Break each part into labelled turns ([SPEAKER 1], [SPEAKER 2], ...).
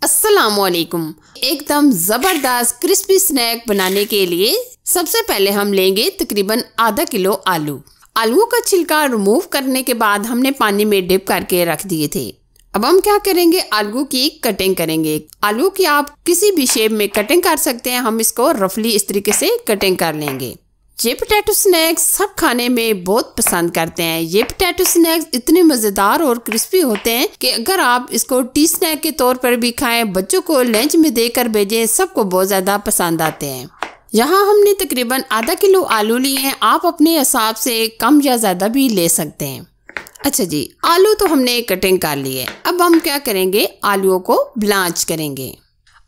[SPEAKER 1] अस्सलामुअलैकुम। एकदम ज़बरदस्त क्रिस्पी स्नैक बनाने के लिए सबसे पहले हम लेंगे तकरीबन आधा किलो आलू। आलूओं का छिलका रिमूव करने के बाद हमने पानी में डिप करके रख दिए थे। अब हम क्या करेंगे, आलू की कटिंग करेंगे। आलू की आप किसी भी शेप में कटिंग कर सकते हैं, हम इसको रफली इस तरीके से कटिंग कर लेंगे। ये पोटैटो स्नैक्स सब खाने में बहुत पसंद करते हैं। ये पोटैटो स्नैक्स इतने मज़ेदार और क्रिस्पी होते हैं कि अगर आप इसको टी स्नैक के तौर पर भी खाएं, बच्चों को लंच में देकर भेजें, सबको बहुत ज़्यादा पसंद आते हैं। यहाँ हमने तकरीबन आधा किलो आलू लिए हैं। आप अपने हिसाब से कम या ज़्यादा भी ले सकते हैं। अच्छा जी, आलू तो हमने कटिंग कर ली है। अब हम क्या करेंगे, आलूओं को ब्लांच करेंगे।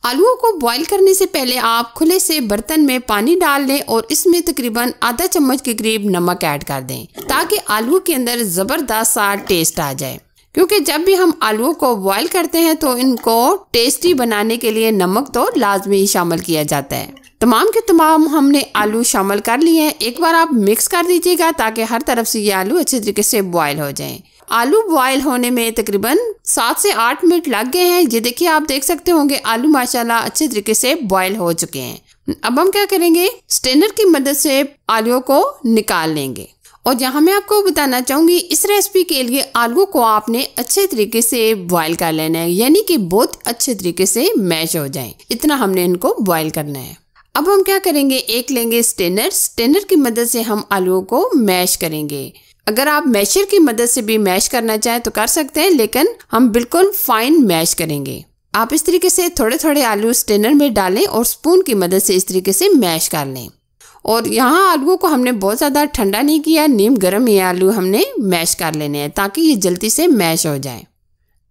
[SPEAKER 1] आलूओं को बॉईल करने से पहले आप खुले से बर्तन में पानी डाल लें और इसमें तकरीबन आधा चम्मच के करीब नमक ऐड कर दें, ताकि आलू के अंदर ज़बरदस्त सा टेस्ट आ जाए। क्योंकि जब भी हम आलूओं को बॉईल करते हैं तो इनको टेस्टी बनाने के लिए नमक तो लाजमी शामिल किया जाता है। तमाम के तमाम हमने आलू शामिल कर लिए हैं। एक बार आप मिक्स कर दीजिएगा ताकि हर तरफ से ये आलू अच्छे तरीके से बॉईल हो जाएं। आलू बॉईल होने में तकरीबन 7 से 8 मिनट लग गए हैं। ये देखिए, आप देख सकते होंगे आलू माशाल्लाह अच्छे तरीके से बॉईल हो चुके हैं। अब हम क्या करेंगे, स्ट्रेनर की मदद से आलूओं को निकाल लेंगे। और यहाँ मैं आपको बताना चाहूँगी, इस रेसिपी के लिए आलू को आपने अच्छे तरीके से बॉईल कर लेना है, यानी कि बहुत अच्छे तरीके से मैश हो जाएं, इतना हमने इनको बॉईल करना है। अब हम क्या करेंगे, एक लेंगे स्ट्रेनर की मदद से हम आलूओं को मैश करेंगे। अगर आप मैशर की मदद से भी मैश करना चाहें तो कर सकते हैं, लेकिन हम बिल्कुल फाइन मैश करेंगे। आप इस तरीके से थोड़े थोड़े आलू स्ट्रेनर में डालें और स्पून की मदद से इस तरीके से मैश कर लें। और यहाँ आलूओं को हमने बहुत ज़्यादा ठंडा नहीं किया, नीम गर्म ये आलू हमने मैश कर लेने हैं ताकि ये जल्दी से मैश हो जाए।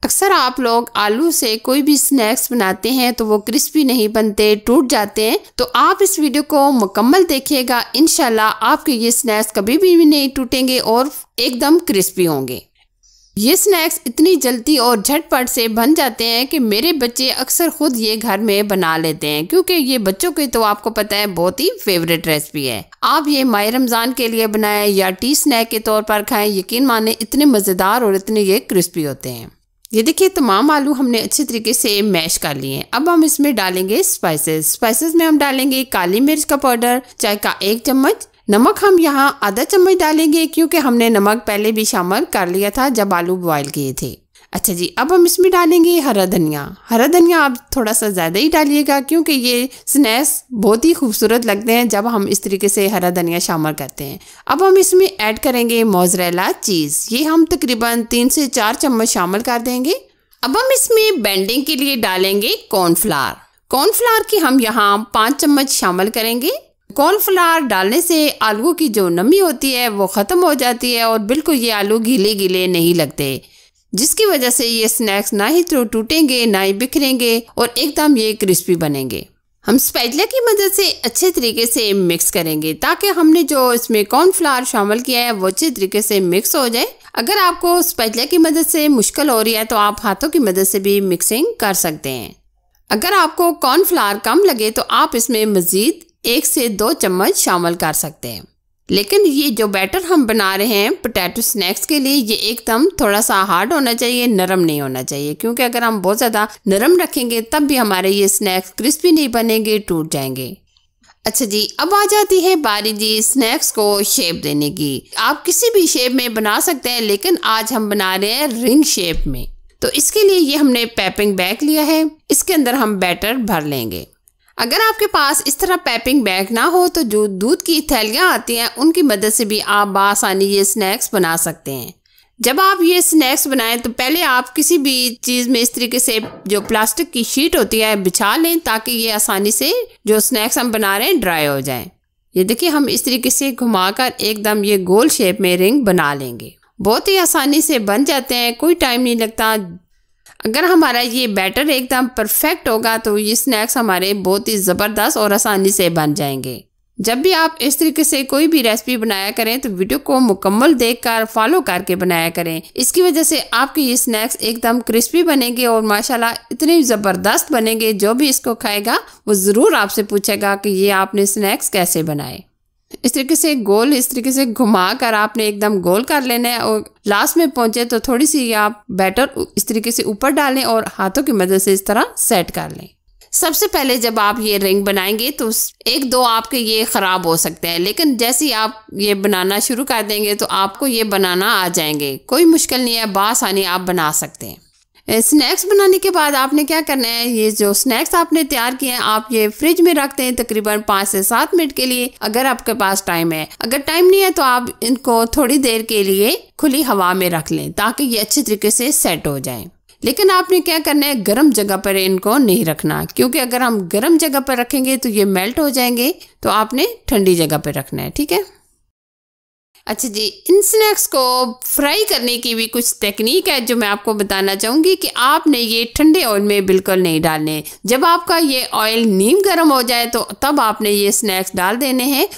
[SPEAKER 1] अक्सर आप लोग आलू से कोई भी स्नैक्स बनाते हैं तो वो क्रिस्पी नहीं बनते, टूट जाते हैं। तो आप इस वीडियो को मुकम्मल देखिएगा, इंशाल्लाह आपके ये स्नैक्स कभी भी नहीं टूटेंगे और एकदम क्रिस्पी होंगे। ये स्नैक्स इतनी जल्दी और झटपट से बन जाते हैं कि मेरे बच्चे अक्सर खुद ये घर में बना लेते हैं, क्योंकि ये बच्चों की तो आपको पता है बहुत ही फेवरेट रेसिपी है। आप ये माह रमज़ान के लिए बनाएं या टी स्नैक के तौर पर खाएं, यकीन माने इतने मज़ेदार और इतने ये क्रिस्पी होते हैं। ये देखिए, तमाम आलू हमने अच्छे तरीके से मैश कर लिए हैं। अब हम इसमें डालेंगे स्पाइसेस में हम डालेंगे काली मिर्च का पाउडर चाय का 1 चम्मच। नमक हम यहाँ आधा चम्मच डालेंगे, क्योंकि हमने नमक पहले भी शामिल कर लिया था जब आलू बॉईल किए थे। अच्छा जी, अब हम इसमें डालेंगे हरा धनिया आप थोड़ा सा ज़्यादा ही डालिएगा, क्योंकि ये स्नैक्स बहुत ही खूबसूरत लगते हैं जब हम इस तरीके से हरा धनिया शामिल करते हैं। अब हम इसमें ऐड करेंगे मोज़रेला चीज़। ये हम तकरीबन 3 से 4 चम्मच शामिल कर देंगे। अब हम इसमें बेंडिंग के लिए डालेंगे कॉर्नफ्लावर की हम यहाँ 5 चम्मच शामिल करेंगे। कॉर्नफ्लावर डालने से आलू की जो नमी होती है वो ख़त्म हो जाती है और बिल्कुल ये आलू गीले गीले नहीं लगते, जिसकी वजह से ये स्नैक्स ना ही तो टूटेंगे ना ही बिखरेंगे और एकदम ये क्रिस्पी बनेंगे। हम स्पैचुला की मदद से अच्छे तरीके से मिक्स करेंगे ताकि हमने जो इसमें कॉर्नफ्लावर शामिल किया है वो अच्छे तरीके से मिक्स हो जाए। अगर आपको स्पैचुला की मदद से मुश्किल हो रही है तो आप हाथों की मदद से भी मिक्सिंग कर सकते हैं। अगर आपको कॉर्नफ्लावर कम लगे तो आप इसमें मज़ीद 1 से 2 चम्मच शामिल कर सकते हैं। लेकिन ये जो बैटर हम बना रहे हैं पोटैटो स्नैक्स के लिए, ये एकदम थोड़ा सा हार्ड होना चाहिए, नरम नहीं होना चाहिए, क्योंकि अगर हम बहुत ज़्यादा नरम रखेंगे तब भी हमारे ये स्नैक्स क्रिस्पी नहीं बनेंगे, टूट जाएंगे। अच्छा जी, अब आ जाती है बारी जी स्नैक्स को शेप देने की। आप किसी भी शेप में बना सकते हैं, लेकिन आज हम बना रहे हैं रिंग शेप में। तो इसके लिए ये हमने पैपिंग बैग लिया है, इसके अंदर हम बैटर भर लेंगे। अगर आपके पास इस तरह पैपिंग बैग ना हो तो जो दूध की थैलियाँ आती हैं उनकी मदद से भी आप बासानी ये स्नैक्स बना सकते हैं। जब आप ये स्नैक्स बनाएं तो पहले आप किसी भी चीज़ में इस तरीके से जो प्लास्टिक की शीट होती है बिछा लें, ताकि ये आसानी से जो स्नैक्स हम बना रहे हैं ड्राई हो जाएं। ये देखिए, हम इस तरीके से घुमाकर एकदम ये गोल शेप में रिंग बना लेंगे। बहुत ही आसानी से बन जाते हैं, कोई टाइम नहीं लगता। अगर हमारा ये बैटर एकदम परफेक्ट होगा तो ये स्नैक्स हमारे बहुत ही ज़बरदस्त और आसानी से बन जाएंगे। जब भी आप इस तरीके से कोई भी रेसिपी बनाया करें तो वीडियो को मुकम्मल देखकर फॉलो करके बनाया करें। इसकी वजह से आपके ये स्नैक्स एकदम क्रिस्पी बनेंगे और माशाल्लाह इतने ज़बरदस्त बनेंगे, जो भी इसको खाएगा वो ज़रूर आपसे पूछेगा कि ये आपने स्नैक्स कैसे बनाए। इस तरीके से गोल, इस तरीके से घुमा कर आपने एकदम गोल कर लेना है और लास्ट में पहुंचे तो थोड़ी सी आप बैटर इस तरीके से ऊपर डालें और हाथों की मदद से इस तरह सेट कर लें। सबसे पहले जब आप ये रिंग बनाएंगे तो एक दो आपके ये ख़राब हो सकते हैं, लेकिन जैसे ही आप ये बनाना शुरू कर देंगे तो आपको ये बनाना आ जाएंगे। कोई मुश्किल नहीं है, बासानी आप बना सकते हैं। स्नैक्स बनाने के बाद आपने क्या करना है, ये जो स्नैक्स आपने तैयार किए हैं आप ये फ्रिज में रखते हैं तकरीबन 5 से 7 मिनट के लिए, अगर आपके पास टाइम है। अगर टाइम नहीं है तो आप इनको थोड़ी देर के लिए खुली हवा में रख लें ताकि ये अच्छे तरीके से सेट हो जाएं। लेकिन आपने क्या करना है, गर्म जगह पर इनको नहीं रखना, क्योंकि अगर हम गर्म जगह पर रखेंगे तो ये मेल्ट हो जाएंगे। तो आपने ठंडी जगह पर रखना है, ठीक है। अच्छा जी, इन स्नैक्स को फ्राई करने की भी कुछ टेक्निक है जो मैं आपको बताना चाहूँगी कि आपने ये ठंडे ऑयल में बिल्कुल नहीं डालने। जब आपका ये ऑयल नीम गर्म हो जाए तो तब आपने ये स्नैक्स डाल देने हैं,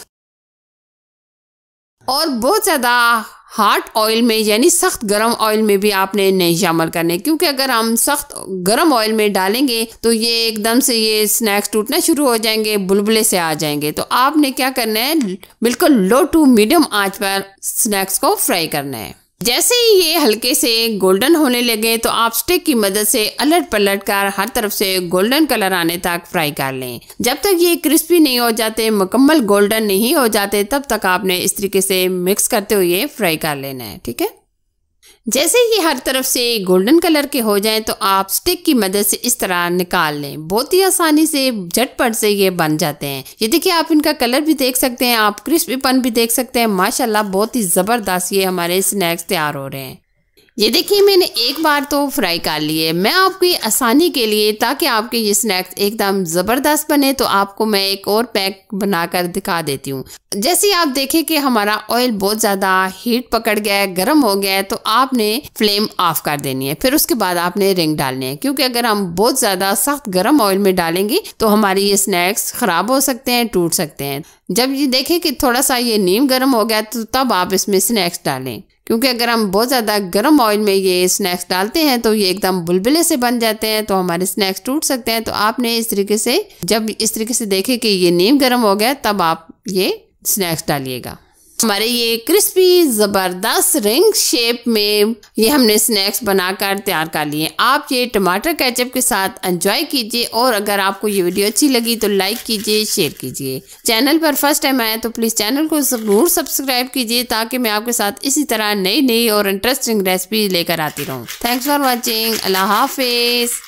[SPEAKER 1] और बहुत ज़्यादा हार्ड ऑयल में यानी सख्त गर्म ऑयल में भी आपने नहीं शामिल करने, क्योंकि अगर हम सख्त गर्म ऑयल में डालेंगे तो ये एकदम से ये स्नैक्स टूटना शुरू हो जाएंगे, बुलबुले से आ जाएंगे। तो आपने क्या करना है, बिल्कुल लो टू मीडियम आंच पर स्नैक्स को फ्राई करना है। जैसे ही ये हल्के से गोल्डन होने लगे तो आप स्टिक की मदद से अलट पलट कर हर तरफ से गोल्डन कलर आने तक फ्राई कर लें। जब तक ये क्रिस्पी नहीं हो जाते, मुकम्मल गोल्डन नहीं हो जाते, तब तक आपने इस तरीके से मिक्स करते हुए फ्राई कर लेना है, ठीक है। जैसे ये हर तरफ से गोल्डन कलर के हो जाएं तो आप स्टिक की मदद से इस तरह निकाल लें। बहुत ही आसानी से झटपट से ये बन जाते हैं। ये देखिए, आप इनका कलर भी देख सकते हैं, आप क्रिस्पीपन भी देख सकते हैं। माशाल्लाह बहुत ही ज़बरदस्त ये हमारे स्नैक्स तैयार हो रहे हैं। ये देखिए, मैंने एक बार तो फ्राई कर लिए। मैं आपकी आसानी के लिए, ताकि आपके ये स्नैक्स एकदम ज़बरदस्त बने, तो आपको मैं एक और पैक बनाकर दिखा देती हूँ। जैसे आप देखें कि हमारा ऑयल बहुत ज़्यादा हीट पकड़ गया है, गर्म हो गया है, तो आपने फ्लेम ऑफ कर देनी है। फिर उसके बाद आपने रिंग डालने हैं, क्योंकि अगर हम बहुत ज़्यादा सख्त गर्म ऑयल में डालेंगे तो हमारे ये स्नैक्स ख़राब हो सकते हैं, टूट सकते हैं। जब ये देखें कि थोड़ा सा ये नीम गर्म हो गया तो तब आप इसमें स्नैक्स डालें, क्योंकि अगर हम बहुत ज़्यादा गर्म ऑयल में ये स्नैक्स डालते हैं तो ये एकदम बुलबुले से बन जाते हैं, तो हमारे स्नैक्स टूट सकते हैं। तो आपने इस तरीके से, जब इस तरीके से देखें कि ये नीम गर्म हो गया, तब आप ये स्नैक्स डालिएगा। हमारे ये क्रिस्पी ज़बरदस्त रिंग शेप में ये हमने स्नैक्स बनाकर तैयार कर लिए। आप ये टमाटर केचप के साथ एंजॉय कीजिए, और अगर आपको ये वीडियो अच्छी लगी तो लाइक कीजिए, शेयर कीजिए। चैनल पर फर्स्ट टाइम आए तो प्लीज़ चैनल को ज़रूर सब्सक्राइब कीजिए, ताकि मैं आपके साथ इसी तरह नई नई और इंटरेस्टिंग रेसिपी लेकर आती रहूँ। Thanks for watching. अल्लाह हाफिज़।